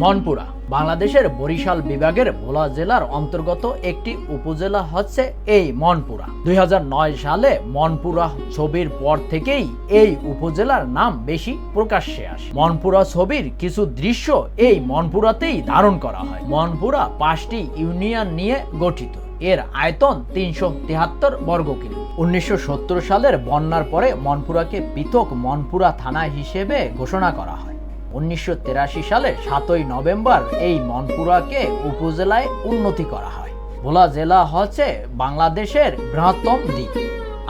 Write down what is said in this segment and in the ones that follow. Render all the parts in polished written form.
মনপুরা বাংলাদেশের বরিশাল বিভাগের ভোলা জেলার অন্তর্গত একটি উপজেলা হচ্ছে এই মনপুরা। 2009 সালে মনপুরা ছবির পর থেকেই এই উপজেলার নাম বেশি প্রকাশ্যে আসে। মনপুরা ছবির কিছু দৃশ্য এই মনপুরাতেই ধারণ করা হয়। মনপুরা 5টি ইউনিয়ন নিয়ে গঠিত। এর আয়তন 373 বর্গ কিমি। 1970 সালের বন্যার পরে মনপুরাকে পৃথক মনপুরা থানা হিসেবে ঘোষণা করা হয়। 1983 সালে 7ই নভেম্বর এই মনপুরাকে উপজেলায় উন্নতি করা হয়। ভোলা জেলা হচ্ছে বাংলাদেশের বৃহত্তম দ্বীপ,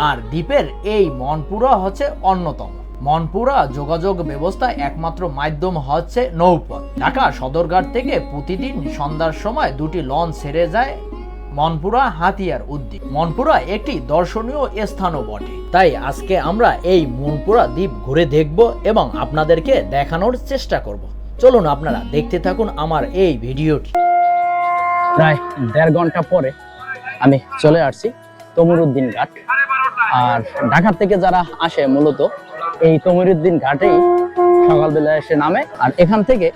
আর দ্বীপের এই মনপুরা হচ্ছে অন্যতম। মনপুরা যোগাযোগ ব্যবস্থা একমাত্র মাধ্যম হচ্ছে নৌপথ। ঢাকা সদরঘাট থেকে প্রতিদিন সন্ধ্যার সময় 2টি লঞ্চ ছেড়ে যায় মনপুরা হাতিয়ার উদ্বীপ। মনপুরা একটি দর্শনীয় স্থানও বটে, তাই আজকে আমরা এই মনপুরা দ্বীপ ঘুরে দেখব এবং আপনাদেরকে দেখানোর চেষ্টা করব। চলুন আপনারা দেখতে থাকুন আমার এই ভিডিওটি। প্রায় 1.5 ঘন্টা পরে আমি চলে আসছি তমরুদ্দিন ঘাট। আর ঢাকা থেকে যারা আসে মূলত এই তমরুদ্দিন ঘাটেই সকালবেলা এসে নামে, আর এখান থেকে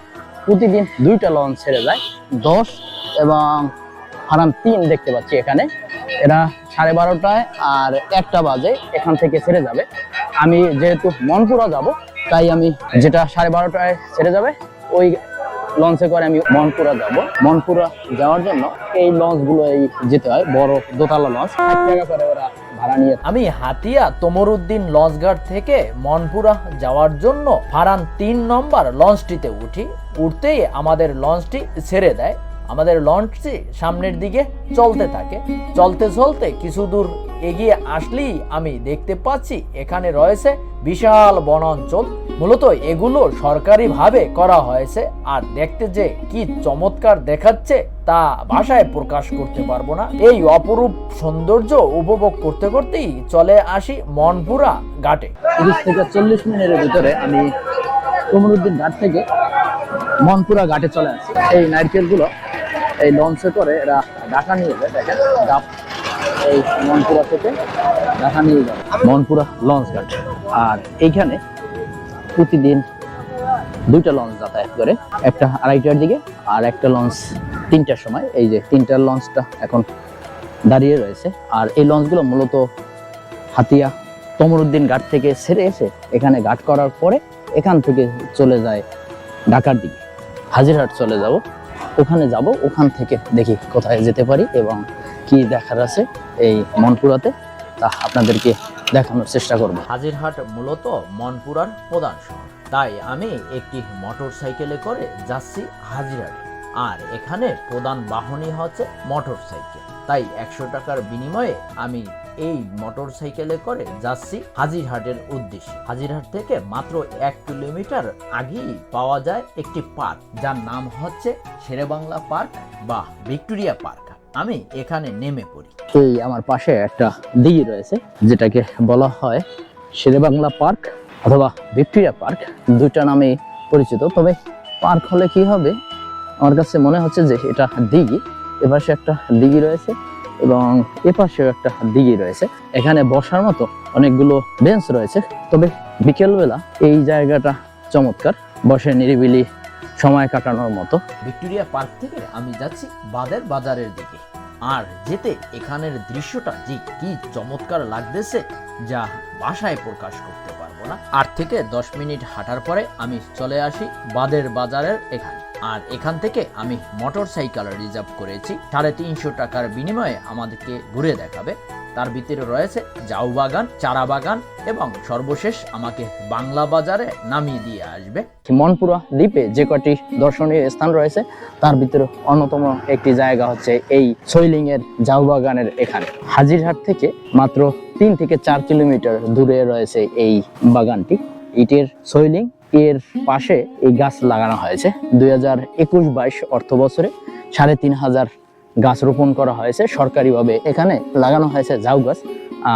প্রতিদিন 2টা লঞ্চ ছেড়ে যায়। 10 এবং হারাম 3 দেখতে পাচ্ছি এখানে। এরা 12:30টায় আর 1টা বাজে এখান থেকে ছেড়ে যাবে। আমি যেহেতু মনপুরা যাব, তাই আমি যেটা 12:30টায় ছেড়ে যাবে ওই লঞ্চে করে আমি মনপুরা যাব। মনপুরা যাওয়ার জন্য এই লঞ্চগুলো যেতে হয়, বড় দোতলা লঞ্চ, 1 টাকা করে ওরা ভাড়া নিয়ে। আমি হাতিয়া তমরুদ্দিন লঞ্চঘাট থেকে মনপুরা যাওয়ার জন্য ফারান 3 নম্বর লঞ্চটিতে উঠি। উঠতেই আমাদের লঞ্চটি ছেড়ে দেয়। আমাদের লঞ্চটি সামনের দিকে চলতে থাকে। চলতে চলতে কিছু দূর এগিয়ে আসলেই আমি দেখতে পাচ্ছি এখানে রয়েছে বিশাল বনাঞ্চল। মূলত এগুলো সরকারিভাবে করা হয়েছে, আর দেখতে যে কি চমৎকার দেখাচ্ছে তা ভাষায় প্রকাশ করতে পারবো না। এই অপরূপ সৌন্দর্য উপভোগ করতে করতেই চলে আসি মনপুরা ঘাটে। 30 থেকে 40 মিনিটের ভিতরে আমি তমরুদ্দিন ঘাট থেকে মনপুরা ঘাটে চলে আসছি। এই নারকেলগুলো এই লঞ্চে করে এরা ঢাকা নিয়ে যায়। দেখেন ডাব এই মনপুরা থেকে ঢাকা নিয়ে যায় মনপুরা লঞ্চ ঘাট। আর এইখানে প্রতিদিন 2টা লঞ্চ যাতায়াত করে, একটা 2:30টার দিকে আর একটা লঞ্চ 3টার সময়। এই যে 3টার লঞ্চটা এখন দাঁড়িয়ে রয়েছে। আর এই লঞ্চগুলো মূলত হাতিয়া তমরুদ্দিন ঘাট থেকে ছেড়ে এসে এখানে ঘাট করার পরে এখান থেকে চলে যায় ঢাকার দিকে। হাজিরহাট চলে যাব, ওখানে যাব, ওখান থেকে দেখি কোথায় যেতে পারি এবং কি দেখার আছে এই মনপুরাতে তা আপনাদেরকে দেখানোর চেষ্টা করব। হাজিরহাট মূলত মনপুরার প্রধান শহর, তাই আমি একটি মোটর সাইকেলে করে যাচ্ছি হাজিরহাটে। আর এখানে প্রধান বাহনই হচ্ছে মোটর সাইকেল, তাই 100 টাকার বিনিময়ে আমি এই মোটর সাইকেলে করে যাচ্ছি হাজিরহাটের উদ্দেশ্যে। হাজিরহাট থেকে মাত্র 1 কিলোমিটার আগেই পাওয়া যায় একটি পার্ক, যার নাম হচ্ছে শেরেবাংলা পার্ক বা ভিক্টোরিয়া পার্ক। আমি এখানে নেমে পড়ি। এই আমার পাশে একটা দিঘি রয়েছে, যেটাকে বলা হয় শেরেবাংলা পার্ক অথবা ভিক্টোরিয়া পার্ক, 2টা নামে পরিচিত। তবে পার্ক হলে কি হবে, আমার কাছে মনে হচ্ছে যে এটা দিঘি। এপাশে একটা দিঘি রয়েছে এবং এপাশেও একটা দিঘি রয়েছে। এখানে বসার মতো অনেকগুলো বেঞ্চ রয়েছে। তবে বিকেলবেলা এই জায়গাটা চমৎকার, বসে নিরিবিলি সময় কাটানোর মতো। ভিক্টোরিয়া পার্ক থেকে আমি যাচ্ছি বাদের বাজারের দিকে। আর যেতে এখানের দৃশ্যটা যে কি চমৎকার লাগতেছে যা ভাষায় প্রকাশ করতে পারবো না। 8 থেকে 10 মিনিট হাঁটার পরে আমি চলে আসি বাদের বাজারের এখানে। আর এখান থেকে আমি মোটর সাইকেল রিজার্ভ করেছি। 350 টাকার বিনিময়ে আমাদেরকে ঘুরে দেখাবে। তার ভিতরে রয়েছে জাউ বাগান, চারা বাগান এবং সর্বশেষ আমাকে বাংলা বাজারে নামিয়ে দিয়ে আসবে। মনপুরা দ্বীপে যে কটি দর্শনীয় স্থান রয়েছে তার ভিতরে অন্যতম একটি জায়গা হচ্ছে এই সৈলিং এর জাউ বাগানের এখানে। হাজিরহাট থেকে মাত্র 3 থেকে 4 কিলোমিটার দূরে রয়েছে এই বাগানটি। ইটের সৈলিং এর পাশে এই গাছ লাগানো হয়েছে। 2021-22 অর্থ বছরে 3,500 গাছ রোপণ করা হয়েছে সরকারিভাবে। এখানে লাগানো হয়েছে জাউ গাছ।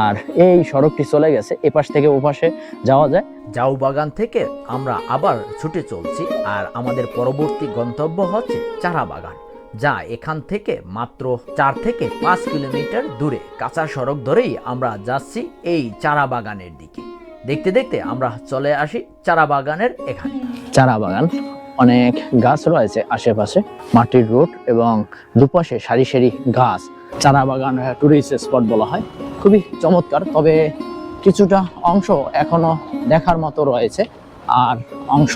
আর এই সড়কটি চলে গেছে, এপাশ থেকে ওপাশে যাওয়া যায়। জাউ বাগান থেকে আমরা আবার ছুটে চলছি, আর আমাদের পরবর্তী গন্তব্য হচ্ছে চারা বাগান, যা এখান থেকে মাত্র 4 থেকে 5 কিলোমিটার দূরে। কাঁচা সড়ক ধরেই আমরা যাচ্ছি এই চারা বাগানের দিকে। দেখতে দেখতে আমরা চলে আসি চারা বাগানের এখানে। চারা বাগান অনেক গাছ রয়েছে আশেপাশে, মাটির রোড এবং দুপাশে সারি সারি গাছ। চারা বাগান টুরিস্ট স্পট বলা হয়। খুবই চমৎকার, তবে কিছুটা অংশ এখনো দেখার মতো রয়েছে, আর অংশ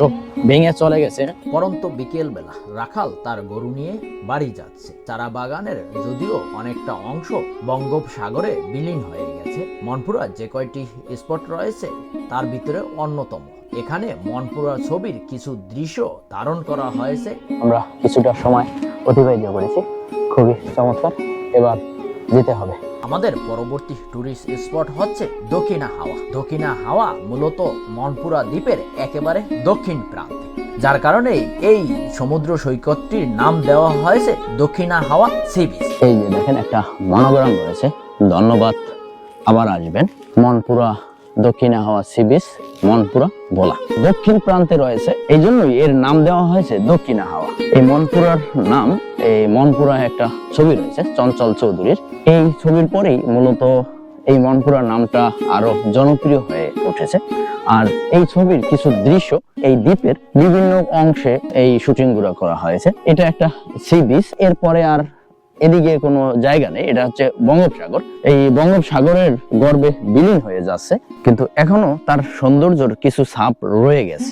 ভেঙে চলে গেছে। পরন্ত বিকেল বেলা রাখাল তার গরু নিয়ে বাড়ি যাচ্ছে। চারা বাগানের যদিও অনেকটা অংশ বঙ্গোপসাগরে বিলীন হয়ে গেছে। মনপুরা যে কয়টি স্পট রয়েছে তার ভিতরে অন্যতম। এখানে মনপুরা ছবির কিছু দৃশ্য ধারণ করা হয়েছে। আমরা কিছুটা সময় অতিবাহিত করেছি, খুবই চমৎকার। এবার যেতে হবে। আমাদের পরবর্তী টুরিস্ট স্পট হচ্ছে দক্ষিণা হাওয়া। দক্ষিণা হাওয়া মূলত মনপুরা দ্বীপের একেবারে দক্ষিণ প্রান্তে, যার কারণে এই সমুদ্র সৈকতটির নাম দেওয়া হয়েছে দক্ষিণা হাওয়া সি বিচ। এই যে দেখেন একটা মনোগ্রাম রয়েছে, ধন্যবাদ, আবার আসবেন। মনপুরা দক্ষিণা হাওয়া সি বিচ, মনপুরা ভোলা দক্ষিণ প্রান্তে রয়েছে, এই জন্যই এর নাম দেওয়া হয়েছে দক্ষিণা হাওয়া। এই মনপুরার নাম, এই মনপুরা একটা ছবি রয়েছে চঞ্চল চৌধুরীর, এই ছবির পরেই মূলত এই মনপুরা নামটা আরো জনপ্রিয় হয়ে উঠেছে। আর এই ছবির কিছু দৃশ্য এই দ্বীপের বিভিন্ন অংশে এই শুটিং গুলো করা হয়েছে। এটা একটা সি বিচ, এরপরে আর এদিকে কোনো জায়গা নেই, এটা হচ্ছে বঙ্গোপসাগর। এই বঙ্গোপসাগরের গর্ভে বিলীন হয়ে যাচ্ছে, কিন্তু এখনো তার সৌন্দর্যের কিছু ছাপ রয়ে গেছে,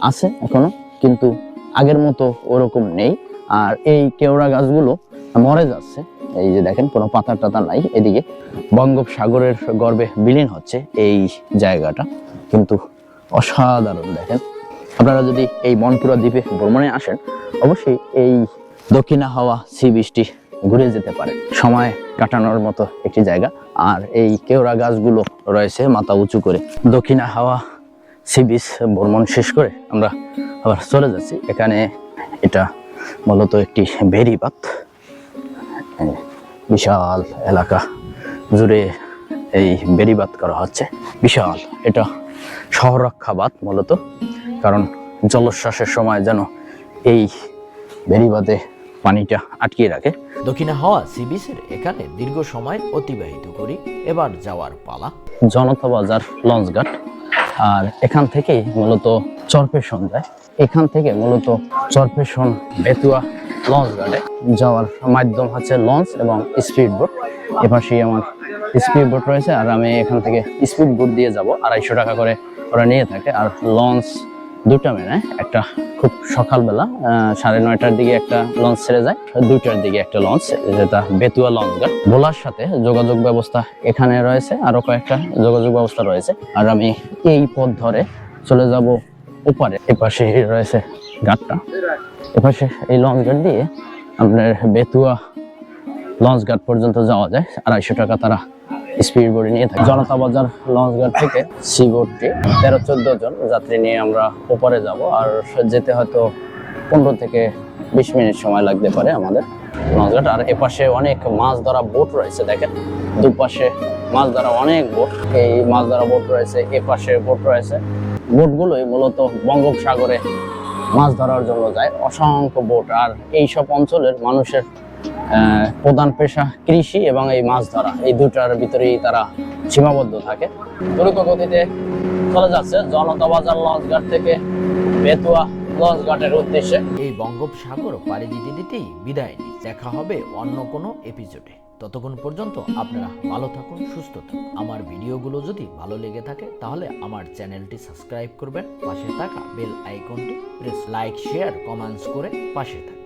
আছে এখনো, কিন্তু আগের মতো ওরকম নেই। আর এই কেওড়া গাছগুলো মরে যাচ্ছে, এই যে দেখেন কোনো পাতা টাতা নাই। এদিকে বঙ্গোপসাগরের গর্ভে বিলীন হচ্ছে এই জায়গাটা, কিন্তু অসাধারণ। দেখেন, আপনারা যদি এই মনপুরা দ্বীপে ভ্রমণে আসেন, অবশ্যই এই দক্ষিণা হাওয়া সি বিচটি ঘুরে যেতে পারে, সময় কাটানোর মতো একটি জায়গা। আর এই কেওড়া গাছগুলো রয়েছে মাথা উঁচু করে। দক্ষিণা হাওয়া সি বিচ ভ্রমণ শেষ করে আমরা আবার চলে যাচ্ছি। এখানে এটা মূলত একটি বেড়িবাঁধ, বিশাল এলাকা জুড়ে এই বেড়িবাঁধ করা হচ্ছে, বিশাল। এটা শহররক্ষা বাঁধ মূলত, কারণ জলোচ্ছ্বাসের সময় যেন এই বেড়িবাঁধে পানিটা আটকিয়ে রাখে। দক্ষিণা হাওয়া সি বিচের এখানে দীর্ঘ সময় অতিবাহিত করি। এবার যাওয়ার পালা জনতা বাজার লঞ্চঘাট। আর এখান থেকেই মূলত চরপেশন যায়, এখান থেকে মূলত চরপেশন বেতুয়া লঞ্চঘাটে যাওয়ার মাধ্যম হচ্ছে লঞ্চ এবং স্পিড বোট। এপাশেই আমার স্পিড বোট রয়েছে, আর আমি এখান থেকে স্পিড বোট দিয়ে যাব। 250 টাকা করে ওরা নিয়ে থাকে। আর লঞ্চ দুটা মেনে, একটা খুব সকালবেলা 9:30টার দিকে একটা লঞ্চ ছেড়ে যায়, 2টার দিকে একটা লঞ্চ, যেটা বেতুয়া লঞ্চঘাট। ভোলার সাথে যোগাযোগ ব্যবস্থা এখানে রয়েছে, আরো কয়েকটা যোগাযোগ ব্যবস্থা রয়েছে। আর আমি এই পথ ধরে চলে যাব ওপারে। এপাশে রয়েছে ঘাটটা, এপাশে এই লঞ্চঘাট দিয়ে আপনার বেতুয়া লঞ্চঘাট পর্যন্ত যাওয়া যায়। 250 টাকা তারা স্পিড বোটে নিয়ে থাকে। জনতা বাজার লঞ্চঘাট থেকে সি বোটটি 13-14 জন যাত্রী নিয়ে আমরা ওপারে যাব। আর যেতে হয়তো 15 থেকে 20 মিনিট সময় লাগতে পারে আমাদের লঞ্চঘাট। আর এপাশে অনেক মাছ ধরা বোট রয়েছে, দেখেন দুপাশে মাছ ধরা অনেক বোট, এই মাছ ধরা বোট রয়েছে, এপাশে বোট রয়েছে। বোটগুলোই মূলত বঙ্গোপসাগরে মাছ ধরার জন্য যায়, অসংখ্য বোট। আর এইসব অঞ্চলের মানুষের প্রধান পেশা কৃষি এবং এই মাছ ধরা, এই দুটার ভিতরেই তারা সীমাবদ্ধ থাকে। দ্রুত গতিতে চলে যাচ্ছে জনতা বাজার লঞ্চঘাট থেকে বেতুয়া লঞ্চঘাটের উদ্দেশ্যে। এই বঙ্গোপসাগর পাড়ি দিতে দিতেই বিদায় নিই। দেখা হবে অন্য কোনো এপিসোডে। ততক্ষণ পর্যন্ত আপনারা ভালো থাকুন, সুস্থ থাকুন। আমার ভিডিওগুলো যদি ভালো লেগে থাকে তাহলে আমার চ্যানেলটি সাবস্ক্রাইব করবেন, পাশে থাকা বেল আইকনটি প্রেস, লাইক, শেয়ার, কমেন্টস করে পাশে থাকুন।